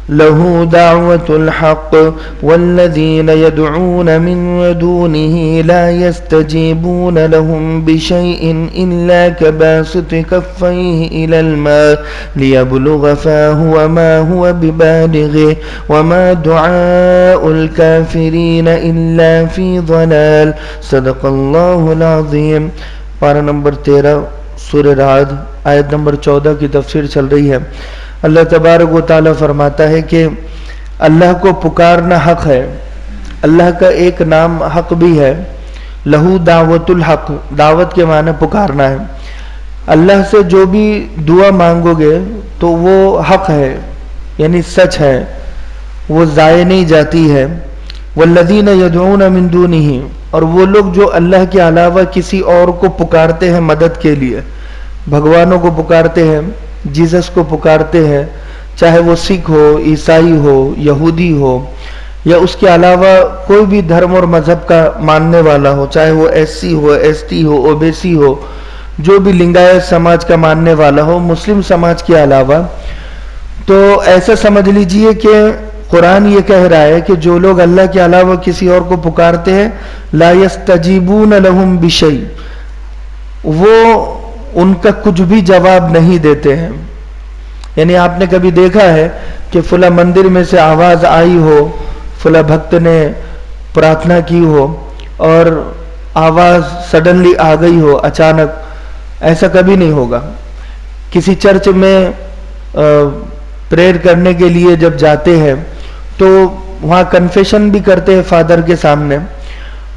له دعوة الحق والذين يدعون من دونه لا يستجيبون لهم بشيء إلا كباسط كفيه إلى الماء ليبلغ فاه وما هو ببالغه وما دعاء الكافرين إلا في ضلال. صدق اللہ العظیم. پارہ نمبر 13 سورہ رعد آیت نمبر 14 کی تفسیر چل رہی ہے. اللہ تبارک و تعالیٰ فرماتا ہے کہ اللہ کو پکارنا حق ہے. اللہ کا ایک نام حق بھی ہے. لہو دعوت الحق، دعوت کے معنی پکارنا ہے. اللہ سے جو بھی دعا مانگو گے تو وہ حق ہے، یعنی سچ ہے، وہ ضائع نہیں جاتی ہے. والذین یدعون من دونہ، اور وہ لوگ جو اللہ کے علاوہ کسی اور کو پکارتے ہیں مدد کے لیے، بھگوانوں کو پکارتے ہیں، جیزس کو پکارتے ہیں، چاہے وہ سکھ ہو، عیسائی ہو، یہودی ہو، یا اس کے علاوہ کوئی بھی دھرم اور مذہب کا ماننے والا ہو، چاہے وہ ایس سی ہو، ایس ٹی ہو، او بی سی ہو، جو بھی لنگایت سماج کا ماننے والا ہو، مسلم سماج کے علاوہ، تو ایسا سمجھ لیجئے کہ قرآن یہ کہہ رہا ہے کہ جو لوگ اللہ کے علاوہ کسی اور کو پکارتے ہیں لا یستجیبون لہم بشیء، وہ ان کا کچھ بھی جواب نہیں دیتے ہیں. یعنی آپ نے کبھی دیکھا ہے کہ فلاں مندر میں سے آواز آئی ہو، فلاں بھکت نے پرارتھنا کی ہو اور آواز سڈنلی آ گئی ہو اچانک؟ ایسا کبھی نہیں ہوگا. کسی چرچ میں پریئر کرنے کے لیے جب جاتے ہیں تو وہاں کنفیشن بھی کرتے ہیں فادر کے سامنے.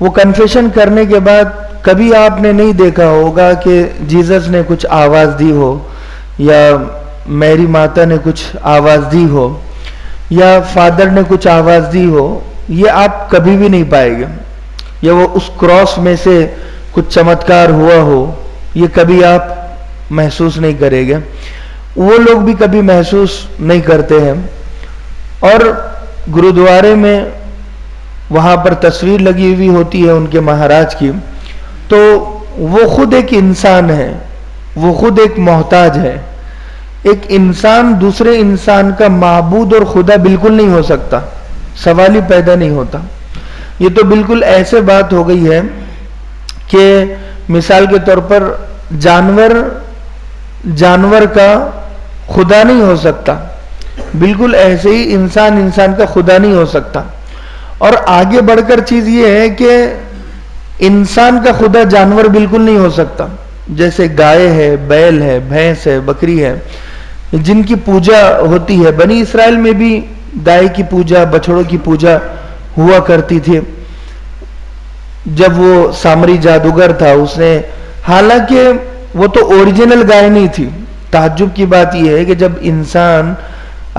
وہ کنفیشن کرنے کے بعد کبھی آپ نے نہیں دیکھا ہوگا کہ جیزس نے کچھ آواز دی ہو یا میری ماتا نے کچھ آواز دی ہو یا فادر نے کچھ آواز دی ہو. یہ آپ کبھی بھی نہیں پائے گے. یا وہ اس کراس میں سے کچھ چمتکار ہوا ہو، یہ کبھی آپ محسوس نہیں کریں گے. وہ لوگ بھی کبھی محسوس نہیں کرتے ہیں. اور گرودوارے میں وہاں پر تصویر لگی ہوئی ہوتی ہے ان کے مہاراج کی، تو وہ خود ایک انسان ہے، وہ خود ایک محتاج ہے. ایک انسان دوسرے انسان کا معبود اور خدا بالکل نہیں ہو سکتا، سوال ہی پیدا نہیں ہوتا. یہ تو بالکل ایسے بات ہو گئی ہے کہ مثال کے طور پر جانور کا خدا نہیں ہو سکتا، بالکل ایسے ہی انسان کا خدا نہیں ہو سکتا. اور آگے بڑھ کر چیز یہ ہے کہ انسان کا خدا جانور بالکل نہیں ہو سکتا. جیسے گائے ہے، بیل ہے، بھینس ہے، بکری ہے، جن کی پوجا ہوتی ہے. بنی اسرائیل میں بھی گائے کی پوجا، بچڑوں کی پوجا ہوا کرتی تھی. جب وہ سامری جادوگر تھا، اس نے، حالانکہ وہ تو اوریجنل گائے نہیں تھی. تعجب کی بات یہ ہے کہ جب انسان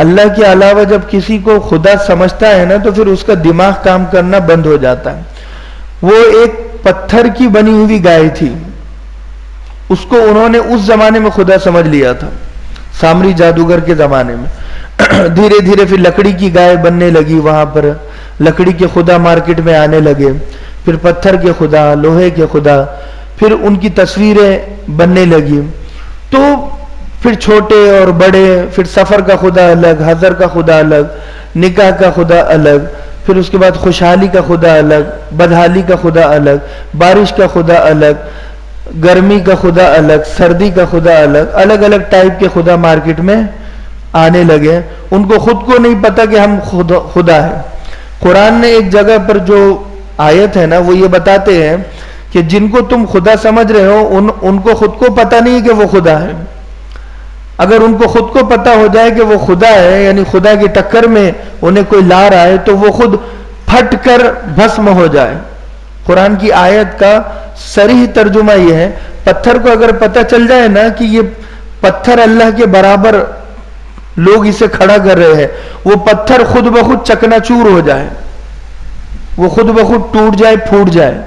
اللہ کے علاوہ جب کسی کو خدا سمجھتا ہے نا تو پھر اس کا دماغ کام کرنا بند ہو جاتا ہے. وہ ایک پتھر کی بنی ہوئی گائے تھی، اس کو انہوں نے اس زمانے میں خدا سمجھ لیا تھا، سامری جادوگر کے زمانے میں. دھیرے دھیرے پھر لکڑی کی گائے بننے لگی، وہاں پر لکڑی کے خدا مارکیٹ میں آنے لگے، پھر پتھر کے خدا، لوہے کے خدا، پھر ان کی تصویریں بننے لگی. تو پھر چھوٹے اور بڑے، پھر سفر کا خدا الگ، حضر کا خدا الگ، نکاح کا خدا الگ، پھر اس کے بعد خوشحالی کا خدا الگ، بدحالی کا خدا الگ، بارش کا خدا الگ، گرمی کا خدا الگ، سردی کا خدا الگ، الگ الگ ٹائپ کے خدا مارکیٹ میں آنے لگے. ان کو خود کو نہیں پتا کہ ہم خدا ہے. قرآن نے ایک جگہ پر جو آیت ہے نا، وہ یہ بتاتے ہیں کہ جن کو تم خدا سمجھ رہے ہو ان کو خود کو پتا نہیں کہ وہ خدا ہے. اگر ان کو خود کو پتا ہو جائے کہ وہ خدا ہے، یعنی خدا کی ٹکر میں انہیں کوئی لا رہا ہے، تو وہ خود پھٹ کر بھسم ہو جائے. قرآن کی آیت کا صریح ترجمہ یہ ہے، پتھر کو اگر پتہ چل جائے نا کہ یہ پتھر اللہ کے برابر لوگ اسے کھڑا کر رہے ہیں، وہ پتھر خود بخود چکنا چور ہو جائے، وہ خود بخود ٹوٹ جائے، پھوٹ جائے.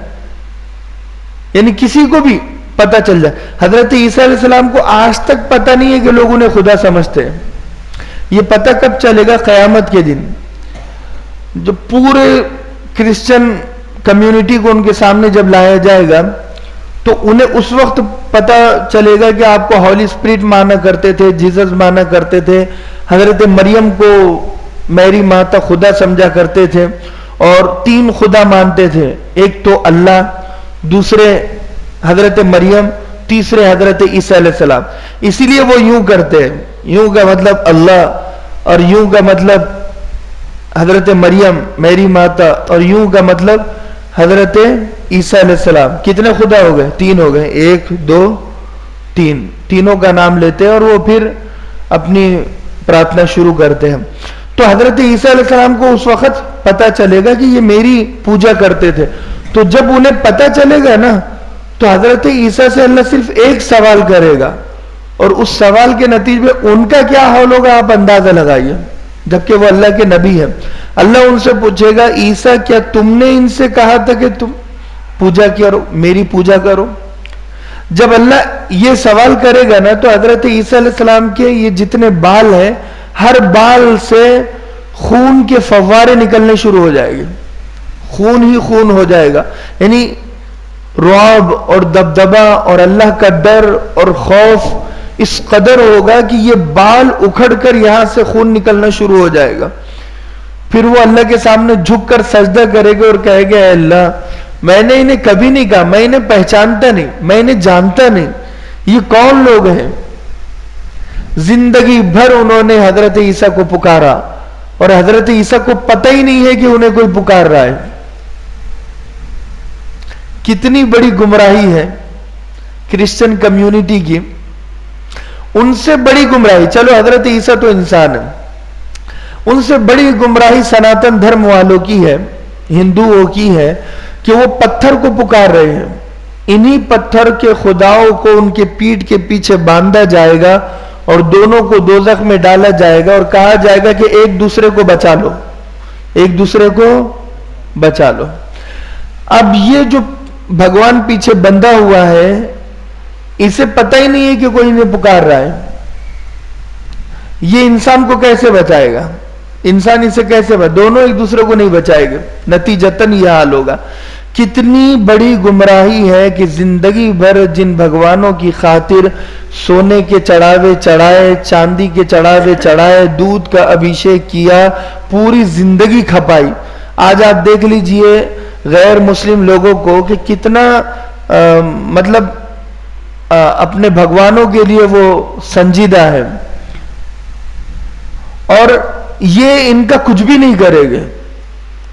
یعنی کسی کو بھی پتہ چل جائے. حضرت عیسیٰ علیہ السلام کو آج تک پتہ نہیں ہے کہ لوگ انہیں خدا سمجھتے ہیں. یہ پتہ کب چلے گا؟ قیامت کے دن، جو پورے کرسچن کمیونٹی کو ان کے سامنے جب لایا جائے گا تو انہیں اس وقت پتہ چلے گا کہ آپ کو ہولی اسپرٹ مانا کرتے تھے، جیزس مانا کرتے تھے، حضرت مریم کو میری ماتا خدا سمجھا کرتے تھے اور 3 خدا مانتے تھے، ایک تو اللہ، دوسرے حضرت مریم، تیسرے حضرت عیسیٰ علیہ السلام. اسی لیے وہ یوں کرتے ہیں، یوں کا مطلب اللہ اور یوں کا مطلب حضرت مریم میری ماتا اور یوں کا مطلب حضرت عیسیٰ علیہ السلام. کتنے خدا ہو گئے؟ 3 ہو گئے، 1 2 3، تینوں کا نام لیتے ہیں اور وہ پھر اپنی پرارتھنا شروع کرتے ہیں. تو حضرت عیسیٰ علیہ السلام کو اس وقت پتا چلے گا کہ یہ میری پوجا کرتے تھے. تو جب انہیں پتا چلے گا نا تو حضرت عیسیٰ سے اللہ صرف ایک سوال کرے گا اور اس سوال کے نتیجے میں ان کا کیا حال ہوگا آپ اندازہ لگائیے، جبکہ وہ اللہ کے نبی ہیں. اللہ ان سے پوچھے گا عیسیٰ کیا تم نے ان سے کہا تھا کہ تم پوجا کرو، میری پوجا کرو؟ جب اللہ یہ سوال کرے گا نا تو حضرت عیسیٰ علیہ السلام کے یہ جتنے بال ہیں ہر بال سے خون کے فوارے نکلنے شروع ہو جائے گے، خون ہی خون ہو جائے گا. یعنی رعب اور دبدبا اور اللہ کا ڈر اور خوف اس قدر ہوگا کہ یہ بال اکھڑ کر یہاں سے خون نکلنا شروع ہو جائے گا. پھر وہ اللہ کے سامنے جھک کر سجدہ کرے گا اور کہے گا اے اللہ میں نے انہیں کبھی نہیں کہا، میں انہیں پہچانتا نہیں، میں انہیں جانتا نہیں، یہ کون لوگ ہیں؟ زندگی بھر انہوں نے حضرت عیسیٰ کو پکارا اور حضرت عیسیٰ کو پتہ ہی نہیں ہے کہ انہیں کوئی پکار رہا ہے. کتنی بڑی گمراہی ہے کرسچن کمیونٹی کی. ان سے بڑی گمراہی، چلو حضرت عیسیٰ تو انسان ہے، ان سے بڑی گمراہی سناتن دھرم والوں کی ہے، ہندوؤں کی ہے کہ وہ پتھر کو پکار رہے ہیں. انہی پتھر کے خداؤں کو ان کے پیٹھ کے پیچھے باندھا جائے گا اور دونوں کو دوزخ میں ڈالا جائے گا اور کہا جائے گا کہ ایک دوسرے کو بچا لو، ایک دوسرے کو بچا لو. اب یہ جو بھگوان پیچھے بندھا ہوا ہے اسے پتہ ہی نہیں ہے کہ کوئی انہیں پکار رہا ہے. یہ انسان کو کیسے بچائے گا؟ انسان اسے کیسے دونوں ایک دوسرے کو نہیں بچائے گا، نتیجتاً یہ حال ہوگا. کتنی بڑی گمراہی ہے کہ زندگی بھر جن بھگوانوں کی خاطر سونے کے چڑھاوے چڑھائے، چاندی کے چڑھاوے چڑھائے، دودھ کا ابھیشیک کیا، پوری زندگی کھپائی. آج آپ دیکھ لیجئے غیر مسلم لوگوں کو کہ کتنا مطلب اپنے بھگوانوں کے لیے وہ سنجیدہ ہے اور یہ ان کا کچھ بھی نہیں کرے گا،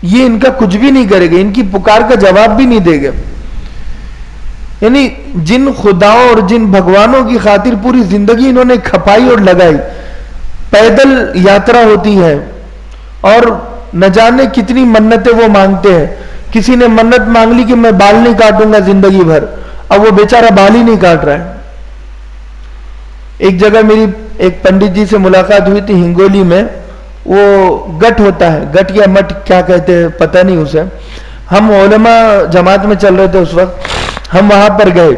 یہ ان کا کچھ بھی نہیں کرے گا، ان کی پکار کا جواب بھی نہیں دے گا. یعنی جن خداؤں اور جن بھگوانوں کی خاطر پوری زندگی انہوں نے کھپائی اور لگائی، پیدل یاترا ہوتی ہے اور نہ جانے کتنی منتیں وہ مانگتے ہیں. کسی نے منت مانگ لی کہ میں بال نہیں کاٹوں گا زندگی بھر، اب وہ بیچارہ بال ہی نہیں کاٹ رہا ہے. ایک جگہ میری ایک پنڈت جی سے ملاقات ہوئی تھی ہنگولی میں. وہ گٹ ہوتا ہے، گٹ یا مٹ کیا کہتے ہیں پتہ نہیں اسے. ہم علماء جماعت میں چل رہے تھے اس وقت، ہم وہاں پر گئے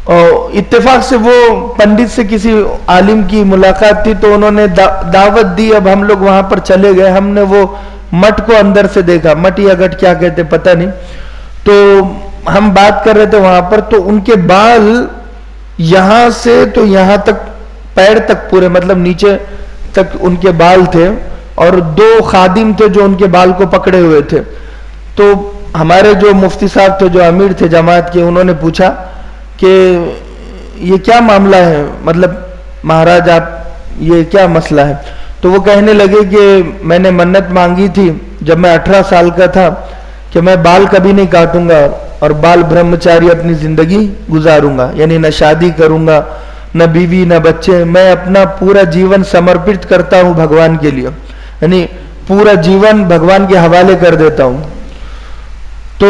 اور اتفاق سے وہ پنڈت سے کسی عالم کی ملاقات تھی تو انہوں نے دعوت دی. اب ہم لوگ وہاں پر چلے گئے، ہم نے وہ مٹ کو اندر سے دیکھا، مٹ یا گٹ کیا کہتے پتہ نہیں. تو ہم بات کر رہے تھے وہاں پر، تو ان کے بال یہاں سے تو یہاں تک پیر تک پورے مطلب نیچے تک ان کے بال تھے اور 2 خادم تھے جو ان کے بال کو پکڑے ہوئے تھے. تو ہمارے جو مفتی صاحب تھے، جو امیر تھے جماعت کے، انہوں نے پوچھا کہ یہ کیا معاملہ ہے، مطلب مہاراج آپ یہ کیا مسئلہ ہے؟ تو وہ کہنے لگے کہ میں نے منت مانگی تھی جب میں 18 سال کا تھا کہ میں بال کبھی نہیں کاٹوں گا اور بال برہمچاری اپنی زندگی گزاروں گا، یعنی نہ شادی کروں گا، نہ بیوی، نہ بچے. میں اپنا پورا جیون سمرپت کرتا ہوں بھگوان کے لیے، یعنی پورا جیون بھگوان کے حوالے کر دیتا ہوں. تو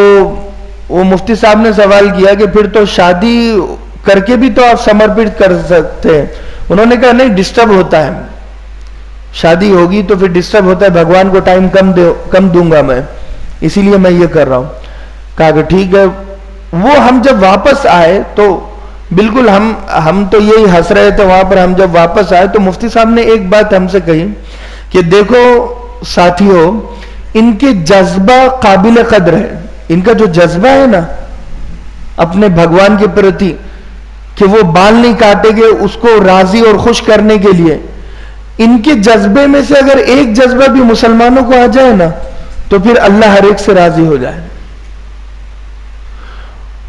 وہ مفتی صاحب نے سوال کیا کہ پھر تو شادی کر کے بھی تو آپ سمرپت کر سکتے ہیں. انہوں نے کہا نہیں، ڈسٹرب ہوتا ہے، شادی ہوگی تو پھر ڈسٹرب ہوتا ہے، بھگوان کو ٹائم کم دوں گا میں، اسی لیے میں یہ کر رہا ہوں. کہا کہ ٹھیک ہے. وہ ہم جب واپس آئے تو بالکل ہم تو یہی ہنس رہے تھے وہاں پر. ہم جب واپس آئے تو مفتی صاحب نے ایک بات ہم سے کہی کہ دیکھو ساتھیوں، ان کے جذبہ قابل قدر ہے. ان کا جو جذبہ ہے نا اپنے بھگوان کے پرتی کہ وہ بال نہیں کاٹیں گے اس کو راضی اور خوش کرنے کے لیے، ان کے جذبے میں سے اگر ایک جذبہ بھی مسلمانوں کو آ جائے نا تو پھر اللہ ہر ایک سے راضی ہو جائے.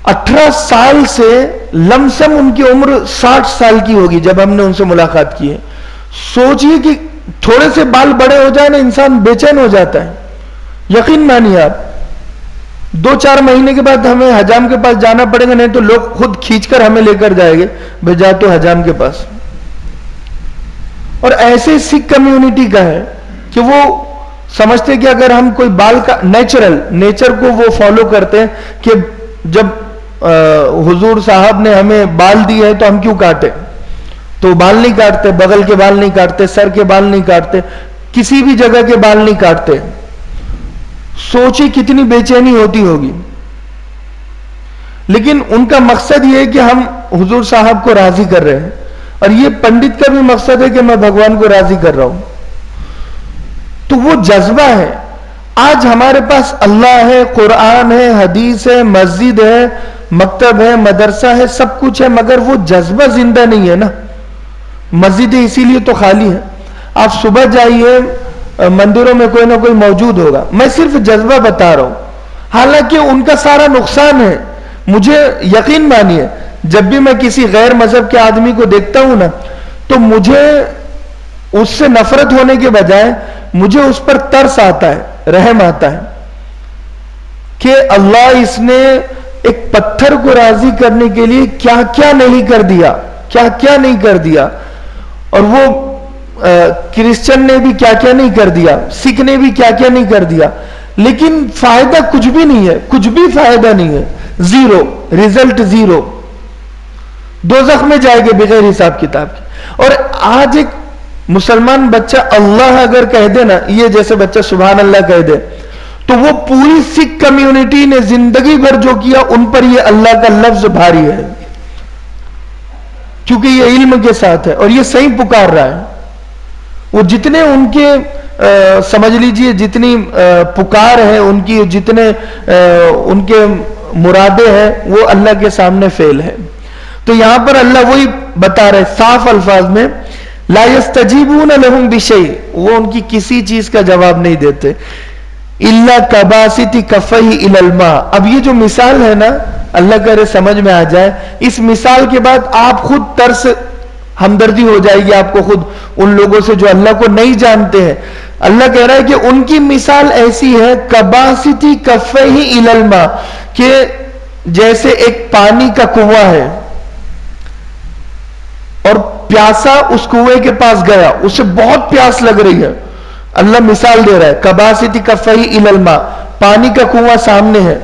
18 سال سے لمسم ان کی عمر 60 سال کی ہوگی جب ہم نے ان سے ملاقات کی ہے. سوچئے کہ تھوڑے سے بال بڑے ہو جائے نا انسان بے چین ہو جاتا ہے. یقین مانیے آپ 2-4 مہینے کے بعد ہمیں حجام کے پاس جانا پڑے گا, نہیں تو لوگ خود کھینچ کر ہمیں لے کر جائیں گے بھائی جا تو حجام کے پاس. اور ایسے سکھ کمیونٹی کا ہے کہ وہ سمجھتے کہ اگر ہم کوئی بال کا نیچر کو وہ فالو کرتے ہیں کہ جب حضور صاحب نے ہمیں بال دی ہے تو ہم کیوں کاٹے, تو بال نہیں کاٹتے, بغل کے بال نہیں کاٹتے, سر کے بال نہیں کاٹتے, کسی بھی جگہ کے بال نہیں کاٹتے. سوچی کتنی بے چینی ہوتی ہوگی. لیکن ان کا مقصد یہ ہے کہ ہم حضور صاحب کو راضی کر رہے ہیں, اور یہ پنڈت کا بھی مقصد ہے کہ میں بھگوان کو راضی کر رہا ہوں. تو وہ جذبہ ہے. آج ہمارے پاس اللہ ہے, قرآن ہے, حدیث ہے, مسجد ہے, مکتب ہے, مدرسہ ہے, سب کچھ ہے, مگر وہ جذبہ زندہ نہیں ہے نا. مسجدیں اسی لیے تو خالی ہے. آپ صبح جائیے مندروں میں کوئی نہ کوئی موجود ہوگا. میں صرف جذبہ بتا رہا ہوں, حالانکہ ان کا سارا نقصان ہے. مجھے یقین مانیے جب بھی میں کسی غیر مذہب کے آدمی کو دیکھتا ہوں نا تو مجھے اس سے نفرت ہونے کے بجائے مجھے اس پر ترس آتا ہے, رحم آتا ہے کہ اللہ اس نے ایک پتھر کو راضی کرنے کے لیے کیا کیا نہیں کر دیا, کیا کیا نہیں کر دیا. اور وہ کرسچن نے بھی کیا کیا نہیں کر دیا, سکھ نے بھی کیا کیا نہیں کر دیا, لیکن فائدہ کچھ بھی نہیں ہے, کچھ بھی فائدہ نہیں ہے. Zero result, zero. دوزخ میں جائے گے بغیر حساب کتاب کے. اور آج ایک مسلمان بچہ اللہ اگر کہہ دے نا, یہ جیسے بچہ سبحان اللہ کہہ دے, تو وہ پوری سکھ کمیونٹی نے زندگی بھر جو کیا ان پر یہ اللہ کا لفظ بھاری ہے, کیونکہ یہ علم کے ساتھ ہے اور یہ صحیح پکار رہا ہے. وہ جتنے ان کے سمجھ لیجئے جتنی پکار ہے ان کی, جتنے ان کے مرادیں ہیں, وہ اللہ کے سامنے فیل ہے. تو یہاں پر اللہ وہی بتا رہے صاف الفاظ میں, لا یستجیبون لہم بشیء, وہ ان کی کسی چیز کا جواب نہیں دیتے, الا کباسط کفیہ الی الماء. اب یہ جو مثال ہے نا, اللہ کرے سمجھ میں آ جائے, اس مثال کے بعد آپ خود ترس ہمدردی ہو جائے گی آپ کو خود ان لوگوں سے جو اللہ کو نہیں جانتے ہیں. اللہ کہہ رہا ہے کہ ان کی مثال ایسی ہے کباسط کفیہ الی الماء, کہ جیسے ایک پانی کا کنواں ہے اور پیاسا اس کنویں کے پاس گیا, اسے بہت پیاس لگ رہی ہے. اللہ مثال دے رہا ہے کباسط کفیہ الی الماء, پانی کا کنواں سامنے ہے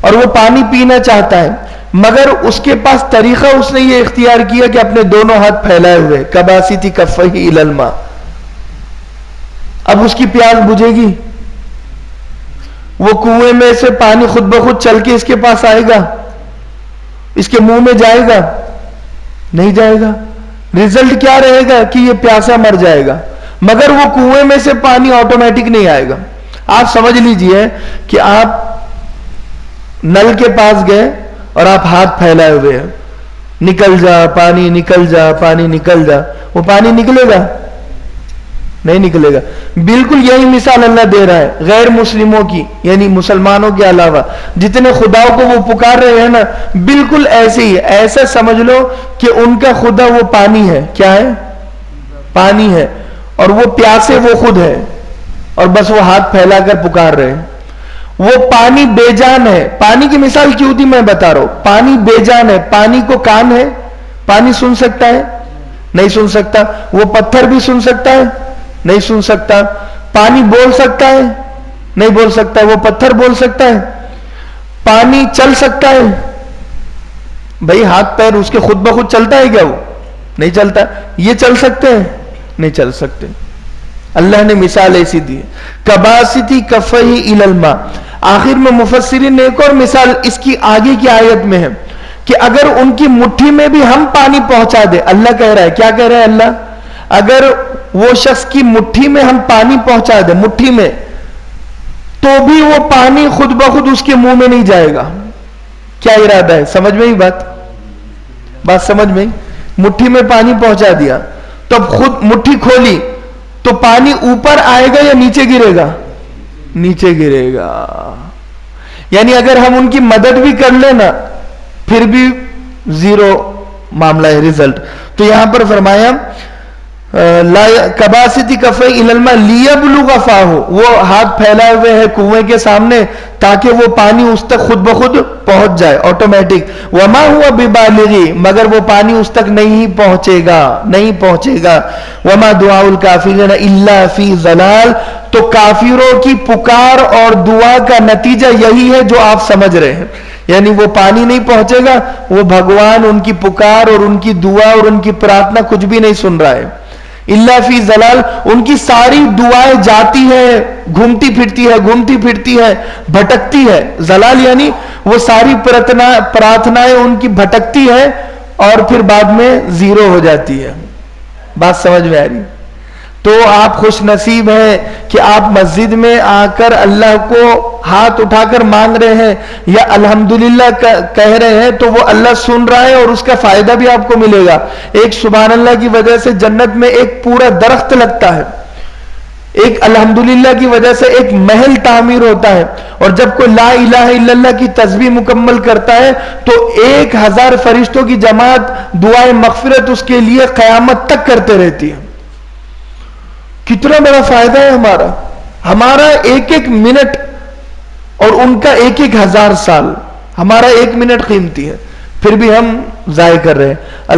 اور وہ پانی پینا چاہتا ہے, مگر اس کے پاس طریقہ اس نے یہ اختیار کیا کہ اپنے دونوں ہاتھ پھیلائے ہوئے, کباسط کفیہ الی الماء. اب اس کی پیاس بجھے گی؟ وہ کنویں میں سے پانی خود بخود چل کے اس کے پاس آئے گا, اس کے منہ میں جائے گا؟ نہیں جائے گا. ریزلٹ کیا رہے گا کہ یہ پیاسا مر جائے گا, مگر وہ کنویں میں سے پانی آٹومیٹک نہیں آئے گا. آپ سمجھ لیجئے کہ آپ نل کے پاس گئے اور آپ ہاتھ پھیلائے ہوئے ہیں, نکل جا پانی, نکل جا پانی, نکل جا, وہ پانی نکلے گا؟ نہیں نکلے گا. بالکل یہی مثال اللہ دے رہا ہے غیر مسلموں کی, یعنی مسلمانوں کے علاوہ جتنے خداؤں کو وہ پکار رہے ہیں نا, بالکل ایسے ہی. ایسا سمجھ لو کہ ان کا خدا وہ پانی ہے. کیا ہے؟ پانی ہے, اور وہ پیاسے وہ خود ہے, اور بس وہ ہاتھ پھیلا کر پکار رہے ہیں. وہ پانی بے جان ہے. پانی کی مثال کیوں دی میں بتا رہا ہوں, پانی بے جان ہے. پانی کو کان ہے, پانی سن سکتا ہے؟ نہیں سن سکتا. وہ پتھر بھی سن سکتا ہے؟ نہیں سن سکتا. پانی بول سکتا ہے؟ نہیں بول سکتا. وہ پتھر بول سکتا ہے؟ پانی چل سکتا ہے؟ بھائی ہاتھ پیر اس کے خود بخود چلتا ہے کیا؟ وہ نہیں چلتا. یہ چل سکتے ہیں؟ نہیں چل سکتے. اللہ نے مثال ایسی دی ہے کباسط کفیہ الی الماء. آخر میں مفسرین نے ایک اور مثال اس کی آگے کی آیت میں ہے کہ اگر ان کی مٹھی میں بھی ہم پانی پہنچا دیں. اللہ کہہ رہا ہے, کیا کہہ رہا ہے اللہ, اگر وہ شخص کی مٹھی میں ہم پانی پہنچا دیں, مٹھی میں, تو بھی وہ پانی خود بخود اس کے منہ میں نہیں جائے گا. کیا ارادہ ہے؟ سمجھ میں ہی بات سمجھ میں ہی. مٹھی میں پانی پہنچا دیا تو اب خود مٹھی کھولی تو پانی اوپر آئے گا یا نیچے گرے گا؟ نیچے گرے گا. یعنی اگر ہم ان کی مدد بھی کر لیں نا پھر بھی زیرو معاملہ ہے، ریزلٹ. تو یہاں پر فرمایا کباسط کفیہ الی الماء لیبلغ فاہ، وہ ہاتھ پھیلائے ہوئے ہے کنویں کے سامنے تاکہ وہ پانی اس تک خود بخود پہنچ جائے آٹومیٹک. وما ہوا ببالغی، مگر وہ پانی اس تک نہیں پہنچے گا. وما دعاء الکافرین الا فی ضلال، تو کافروں کی پکار اور دعا کا نتیجہ یہی ہے جو آپ سمجھ رہے ہیں. یعنی وہ پانی نہیں پہنچے گا، وہ بھگوان ان کی پکار اور ان کی دعا اور ان کی پرارتھنا کچھ بھی نہیں سن رہا ہے. الا فی ضلال، ان کی ساری دعائیں جاتی ہیں، گھومتی پھرتی ہے، بھٹکتی ہے. ضلال یعنی وہ ساری پرارتھنائیں ان کی بھٹکتی ہے اور پھر بعد میں زیرو ہو جاتی ہے. بات سمجھ میں آ رہی؟ تو آپ خوش نصیب ہیں کہ آپ مسجد میں آ کر اللہ کو ہاتھ اٹھا کر مانگ رہے ہیں یا الحمدللہ کہہ رہے ہیں تو وہ اللہ سن رہا ہے اور اس کا فائدہ بھی آپ کو ملے گا. ایک سبحان اللہ کی وجہ سے جنت میں ایک پورا درخت لگتا ہے، ایک الحمدللہ کی وجہ سے ایک محل تعمیر ہوتا ہے. اور جب کوئی لا الہ الا اللہ کی تسبیح مکمل کرتا ہے تو 1000 فرشتوں کی جماعت دعائے مغفرت اس کے لیے قیامت تک کرتے رہتی ہے. کتنا بڑا فائدہ ہے ہمارا 1 منٹ اور ان کا 1000 سال. ہمارا 1 منٹ قیمتی ہے پھر بھی ہم ضائع کر رہے ہیں.